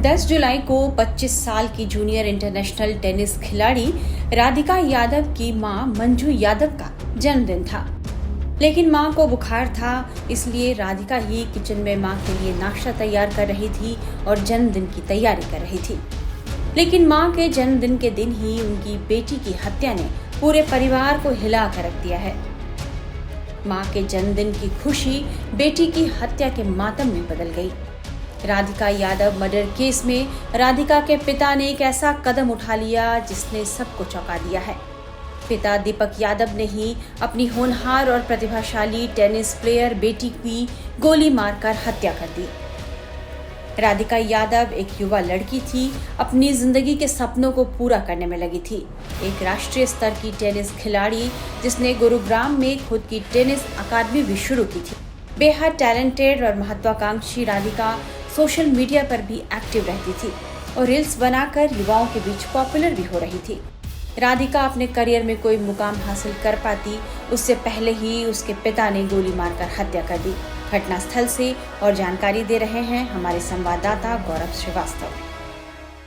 10 जुलाई को 25 साल की जूनियर इंटरनेशनल टेनिस खिलाड़ी राधिका यादव की मां मंजू यादव का जन्मदिन था। लेकिन मां को बुखार था, इसलिए राधिका ही किचन में मां के लिए नाश्ता तैयार कर रही थी और जन्मदिन की तैयारी कर रही थी। लेकिन मां के जन्मदिन के दिन ही उनकी बेटी की हत्या ने पूरे परिवार को हिला कर रख दिया है। मां के जन्मदिन की खुशी बेटी की हत्या के मातम में बदल गई। राधिका यादव मर्डर केस में राधिका के पिता ने एक ऐसा कदम उठा लिया जिसने सबको चौंका दिया है। पिता दीपक यादव ने ही अपनी होनहार और प्रतिभाशाली टेनिस प्लेयर बेटी की गोली मारकर हत्या कर दी। राधिका यादव एक युवा लड़की थी, अपनी जिंदगी के सपनों को पूरा करने में लगी थी। एक राष्ट्रीय स्तर की टेनिस खिलाड़ी जिसने गुरुग्राम में खुद की टेनिस अकादमी भी शुरू की थी। बेहद टैलेंटेड और महत्वाकांक्षी राधिका सोशल मीडिया पर भी एक्टिव रहती थी और रील्स बनाकर युवाओं के बीच पॉपुलर भी हो रही थी। राधिका अपने करियर में कोई मुकाम हासिल कर पाती, उससे पहले ही उसके पिता ने गोली मारकर हत्या कर दी। घटनास्थल से और जानकारी दे रहे हैं हमारे संवाददाता गौरव श्रीवास्तव।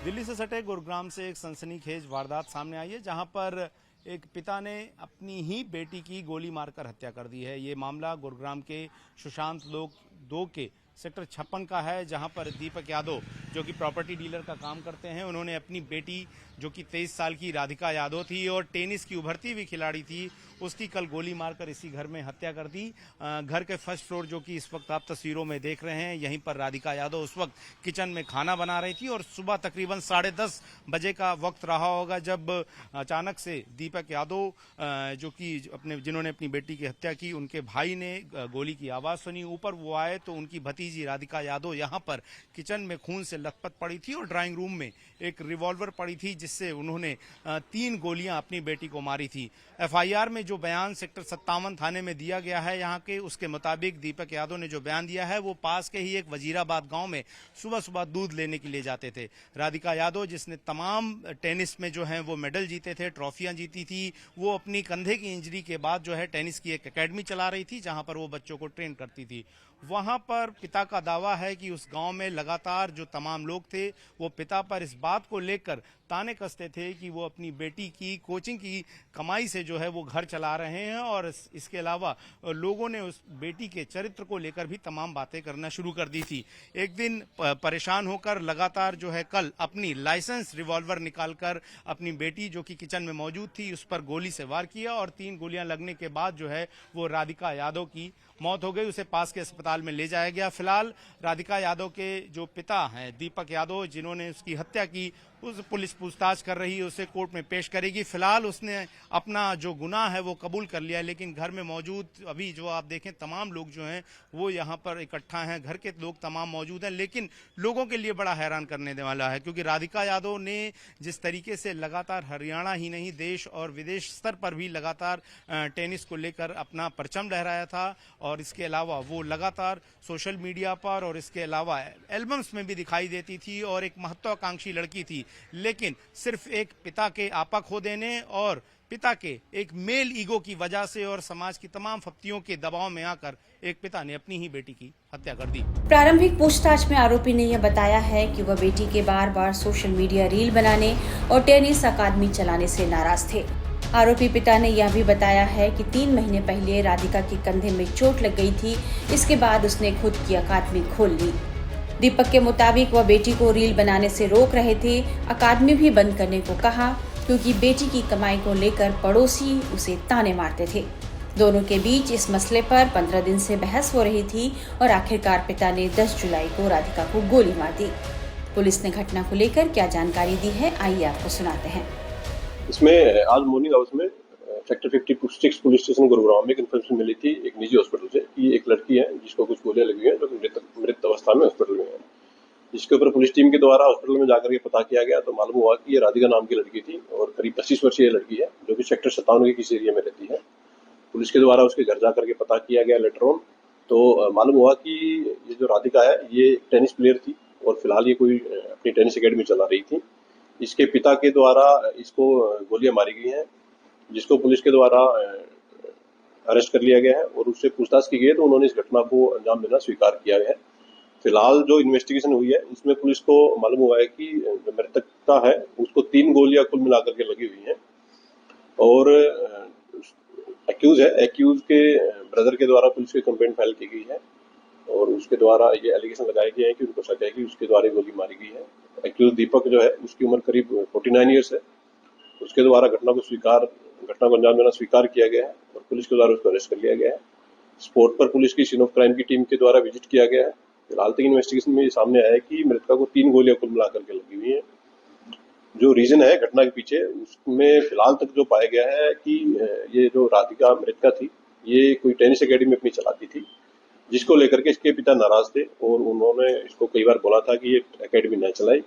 दिल्ली से सटे गुरुग्राम से एक सनसनीखेज वारदात सामने आई है, जहां पर एक पिता ने अपनी ही बेटी की गोली मारकर हत्या कर दी है। ये मामला गुरुग्राम के सुशांत लोक 2 के सेक्टर 56 का है, जहां पर दीपक यादव जो कि प्रॉपर्टी डीलर का काम करते हैं, उन्होंने अपनी बेटी जो कि 23 साल की राधिका यादव थी और टेनिस की उभरती हुई खिलाड़ी थी, उसकी कल गोली मारकर इसी घर में हत्या कर दी। घर के फर्स्ट फ्लोर जो कि इस वक्त आप तस्वीरों में देख रहे हैं, यहीं पर राधिका यादव उस वक्त किचन में खाना बना रही थी और सुबह तकरीबन 10:30 बजे का वक्त रहा होगा जब अचानक से दीपक यादव जो कि जिन्होंने अपनी बेटी की हत्या की, उनके भाई ने गोली की आवाज सुनी। ऊपर वो आए तो उनकी भतीजी राधिका यादव यहाँ पर किचन में खून से लथपथ पड़ी थी और ड्राइंग रूम में एक रिवॉल्वर पड़ी थी, जिससे उन्होंने 3 गोलियां अपनी बेटी को मारी थी। एफआईआर में जो बयान सेक्टर 57 थाने में दिया गया है यहाँ के, उसके मुताबिक दीपक यादव ने जो बयान दिया है वो पास के ही एक वजीराबाद गांव में सुबह सुबह दूध लेने के लिए जाते थे। राधिका यादव जिसने तमाम टेनिस में जो है वो मेडल जीते थे, ट्रॉफियां जीती थी, वो अपनी कंधे की इंजरी के बाद जो है टेनिस की एक एकेडमी चला रही थी, जहां पर वो बच्चों को ट्रेन करती थी। वहां पर पिता का दावा है कि उस गांव में लगातार जो तमाम लोग थे वो पिता पर इस बात को लेकर ताने कसते थे कि वो अपनी बेटी की कोचिंग की कमाई से जो है वो घर चला रहे हैं, और इसके अलावा लोगों ने उस बेटी के चरित्र को लेकर भी तमाम बातें करना शुरू कर दी थी। एक दिन परेशान होकर लगातार जो है कल अपनी लाइसेंस रिवॉल्वर निकालकर अपनी बेटी जो कि किचन में मौजूद थी उस पर गोली से वार किया और 3 गोलियां लगने के बाद जो है वो राधिका यादव की मौत हो गई। उसे पास के अस्पताल में ले जाया गया। फिलहाल राधिका यादव के जो पिता हैं दीपक यादव, जिन्होंने उसकी हत्या की, उस पुलिस पूछताछ कर रही है, उसे कोर्ट में पेश करेगी। फिलहाल उसने अपना जो गुनाह है वो कबूल कर लिया, लेकिन घर में मौजूद अभी जो आप देखें तमाम लोग जो हैं वो यहाँ पर इकट्ठा हैं, घर के लोग तमाम मौजूद हैं। लेकिन लोगों के लिए बड़ा हैरान करने वाला है, क्योंकि राधिका यादव ने जिस तरीके से लगातार हरियाणा ही नहीं देश और विदेश स्तर पर भी लगातार टेनिस को लेकर अपना परचम लहराया था, और इसके अलावा वो लगातार सोशल मीडिया पर और इसके अलावा एल्बम्स में भी दिखाई देती थी और एक महत्वाकांक्षी लड़की थी। लेकिन सिर्फ एक पिता के आपा खो देने और पिता के एक मेल ईगो की वजह से और समाज की तमाम फप्तियों के दबाव में आकर एक पिता ने अपनी ही बेटी की हत्या कर दी। प्रारंभिक पूछताछ में आरोपी ने यह बताया है कि वह बेटी के बार बार सोशल मीडिया रील बनाने और टेनिस अकादमी चलाने से नाराज थे। आरोपी पिता ने यह भी बताया है कि 3 महीने पहले राधिका के कंधे में चोट लग गई थी, इसके बाद उसने खुद की अकादमी खोल ली। दीपक के मुताबिक वह बेटी को रील बनाने से रोक रहे थे, अकादमी भी बंद करने को कहा, क्योंकि बेटी की कमाई को लेकर पड़ोसी उसे ताने मारते थे। दोनों के बीच इस मसले पर 15 दिन से बहस हो रही थी और आखिरकार पिता ने 10 जुलाई को राधिका को गोली मार दी। पुलिस ने घटना को लेकर क्या जानकारी दी है, आइए आपको सुनाते हैं। इसमें आज मॉर्निंग हाउस में सेक्टर 56 पुलिस स्टेशन गुरुग्राम में इन्फॉर्मेशन मिली थी एक निजी हॉस्पिटल से कि एक लड़की है जिसको कुछ गोलियां लगी हैं, जो मृत अवस्था में हॉस्पिटल में है। जिसके ऊपर पुलिस टीम के द्वारा हॉस्पिटल में जाकर के पता किया गया तो मालूम हुआ कि ये राधिका नाम की लड़की थी और करीब 25 वर्षीय लड़की है, जो कि सेक्टर 57 के किसी एरिया में रहती है। पुलिस के द्वारा उसके घर जाकर के पता किया गया लेटर ऑन, तो मालूम हुआ कि ये जो राधिका है ये टेनिस प्लेयर थी और फिलहाल ये कोई अपनी टेनिस अकेडमी चला रही थी। इसके पिता के द्वारा इसको गोलियां मारी गई हैं, जिसको पुलिस के द्वारा अरेस्ट कर लिया गया है और उससे पूछताछ की गई तो उन्होंने इस घटना को अंजाम देना स्वीकार किया है। फिलहाल जो इन्वेस्टिगेशन हुई है उसमें पुलिस को मालूम हुआ है कि जो मृतकता है उसको 3 गोलियां कुल मिलाकर के लगी हुई हैं और एक्यूज के ब्रदर के द्वारा पुलिस की कंप्लेंट फाइल की गई है और उसके द्वारा ये एलिगेशन लगाए गए हैं कि उनको शक है कि उसके द्वारा गोली मारी गई है। एक्यूज दीपक जो है उसकी उम्र करीब 49 ईयर्स है। उसके द्वारा घटना को अंजाम देना स्वीकार किया गया है और पुलिस के द्वारा उसको अरेस्ट कर लिया गया है। स्पॉट पर पुलिस की सीन ऑफ क्राइम की टीम के द्वारा विजिट किया गया है। फिलहाल तक इन्वेस्टिगेशन में ये सामने आया है कि मृतका को 3 गोलियां कुल मिलाकर के लगी हुई हैं। जो रीजन है घटना के पीछे उसमें फिलहाल तक जो पाया गया है कि ये जो राधिका मृतका थी ये कोई टेनिस एकेडमी अपनी चलाती थी, जिसको लेकर के इसके पिता नाराज थे और उन्होंने इसको कई बार बोला था कि ये एकेडमी न चलाए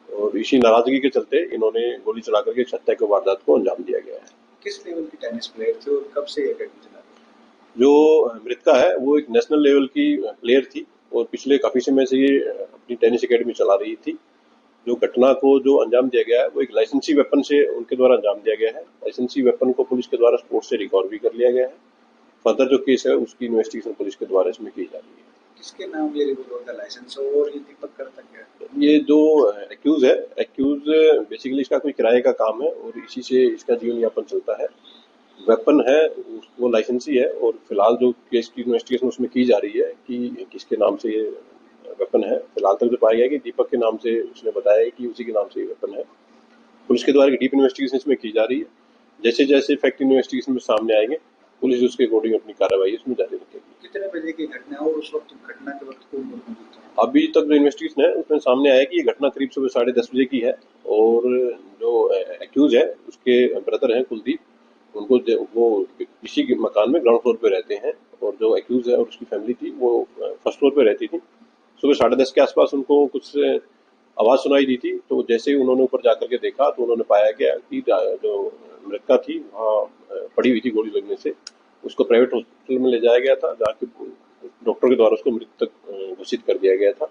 और इसी नाराजगी के चलते इन्होंने गोली चला करके हत्या के वारदात को अंजाम दिया गया है। किस लेवल की टेनिस प्लेयर थे और कब से एकेडमी चला रहे थे? जो मृतका है वो एक नेशनल लेवल की प्लेयर थी और पिछले काफी समय से ये अपनी टेनिस एकेडमी चला रही थी। जो घटना को जो अंजाम दिया गया है वो एक लाइसेंसी वेपन से उनके द्वारा अंजाम दिया गया है। लाइसेंसी वेपन को पुलिस के द्वारा स्पोर्ट से रिकवर भी कर लिया गया है। फर्दर जो केस है उसकी इन्वेस्टिगेशन पुलिस के द्वारा इसमें की जा रही है। किसके नाम ये रिवॉल्वर का लाइसेंस और ये दीपक करता क्या है? ये जो एक्यूज बेसिकली इसका कोई किराए का काम है और इसी से इसका जीवन यापन चलता है। वेपन है वो लाइसेंसी है और फिलहाल जो केस की इन्वेस्टिगेशन उसमें की जा रही है कि किसके नाम से ये वेपन है। फिलहाल तक जो पाया गया है कि दीपक के नाम से उसने बताया है कि उसी के नाम से ये वेपन है। पुलिस के द्वारा डीप इन्वेस्टिगेशन इसमें की जा रही है। जैसे जैसे फैक्ट इन्वेस्टिगेशन में सामने आएंगे पुलिस उसके अकॉर्डिंग अपनी कार्रवाई इसमें जारी रखेगी। कितने बजे की घटना है और उस वक्त घटना के वक्त कौन मौजूद था? अभी तक जो इन्वेस्टिगेशन है उसमें सामने आया कि ये घटना करीब सुबह 10:30 बजे की है और जो एक्यूज है उसके ब्रदर हैं कुलदीप, उनको वो इसी के मकान में ग्राउंड फ्लोर पे रहते हैं और जो एक्यूज है और उसकी फैमिली थी वो फर्स्ट फ्लोर पे रहती थी। सुबह 10:30 के आसपास उनको कुछ आवाज सुनाई दी थी तो जैसे ही उन्होंने ऊपर जाकर के देखा तो उन्होंने पाया गया कि जो मृतका थी वहाँ पड़ी हुई थी गोली लगने से। उसको प्राइवेट हॉस्पिटल में ले जाया गया था जहाँ के डॉक्टर के द्वारा उसको मृतक घोषित कर दिया गया था।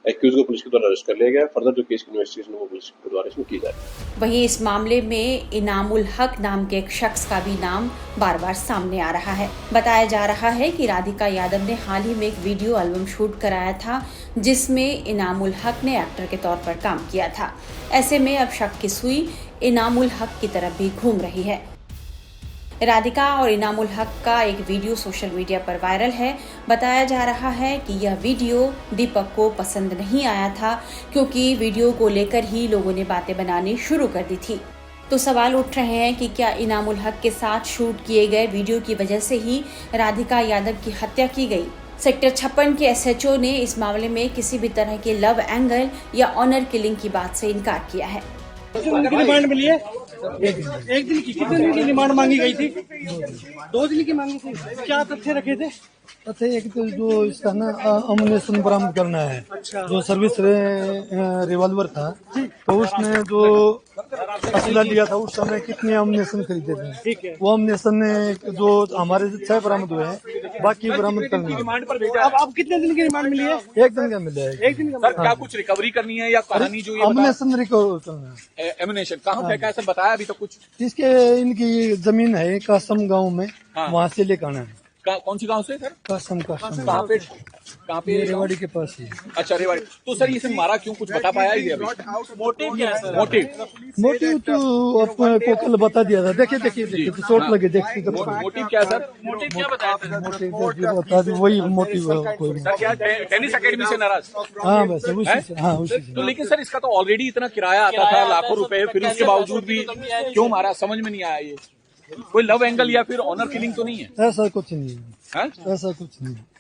एक्यूज को पुलिस के द्वारा अरेस्ट कर लिया गया। फर्दर जो केस की इन्वेस्टिगेशन वो पुलिस के द्वारा इसमें की जा रही है। वहीं इस मामले में इनामुल हक नाम के एक शख्स का भी नाम बार बार सामने आ रहा है। बताया जा रहा है कि राधिका यादव ने हाल ही में एक वीडियो एल्बम शूट कराया था जिसमें इनामुल हक ने एक्टर के तौर पर काम किया था। ऐसे में अब शक की सुई इनामुल हक की तरफ भी घूम रही है। राधिका और इनामुल हक का एक वीडियो सोशल मीडिया पर वायरल है। बताया जा रहा है कि यह वीडियो दीपक को पसंद नहीं आया था क्योंकि वीडियो को लेकर ही लोगों ने बातें बनानी शुरू कर दी थी। तो सवाल उठ रहे हैं कि क्या इनामुल हक के साथ शूट किए गए वीडियो की वजह से ही राधिका यादव की हत्या की गई। सेक्टर 56 के SHO ने इस मामले में किसी भी तरह के लव एंगल या ऑनर किलिंग की बात से इनकार किया है। रिमांड मिली है एक दिन की, कितने दिन की रिमांड मांगी गई थी? 2 दिन की मांगी थी। क्या तथ्य रखे थे? अच्छा, एक तो जो इसका ना अम्युनिशन बरामद करना है। अच्छा। जो सर्विस रिवॉल्वर था तो उसने जो असला लिया था उस समय कितने अम्युनिशन खरीदे थे। ठीक है। वो अम्युनिशन ने जो हमारे 6 बरामद हुए हैं, बाकी बरामद करने रिमांड पर भेजा। अब कितने दिन की रिमांड मिली है? 1 दिन का मिला है। 1 दिन का। सर क्या कुछ रिकवरी करनी है या कहानी जो ये अम्युनिशन रिकवर करना है। एम्युनेशन कहाँ फेंका है सर बताया अभी तो कुछ? इसके इनकी जमीन है कासम गाँव में, वहाँ से लेकर आना है। कौन सी गांव से सर? कासम कहाँ पे? रेवाड़ी के पास ही। अच्छा रेवाड़ी। तो सर इसे मारा क्यों, कुछ बता पाया ये अभी? मोटिव क्या है सर? मोटिव तो आपको कल बता दिया था। देखिए तो चोट लगे। देखिए मोटिव क्या है सर? मोटिव क्या बताया था? मोटिव बता दी, वही मोटिव है। कोई सर क्या टेनिस एकेडमी से नाराज? हाँ वैसे उसी से। हाँ उसी से। तो लेकिन सर इसका तो ऑलरेडी इतना किराया आता था लाखों रुपए, फिर उसके बावजूद भी क्यों मारा समझ में नहीं आया। ये कोई लव एंगल या फिर ऑनर किलिंग तो नहीं है? ऐसा कुछ नहीं है। ऐसा कुछ नहीं है।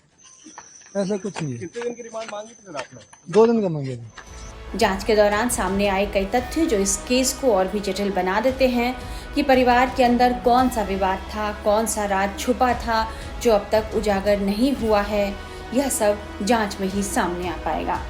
कितने दिन की रिमांड मांगी थी आपने? 2 दिन का मांगे थे। जांच के दौरान सामने आए कई तथ्य जो इस केस को और भी जटिल बना देते हैं कि परिवार के अंदर कौन सा विवाद था, कौन सा राज छुपा था जो अब तक उजागर नहीं हुआ है। यह सब जांच में ही सामने आ पाएगा।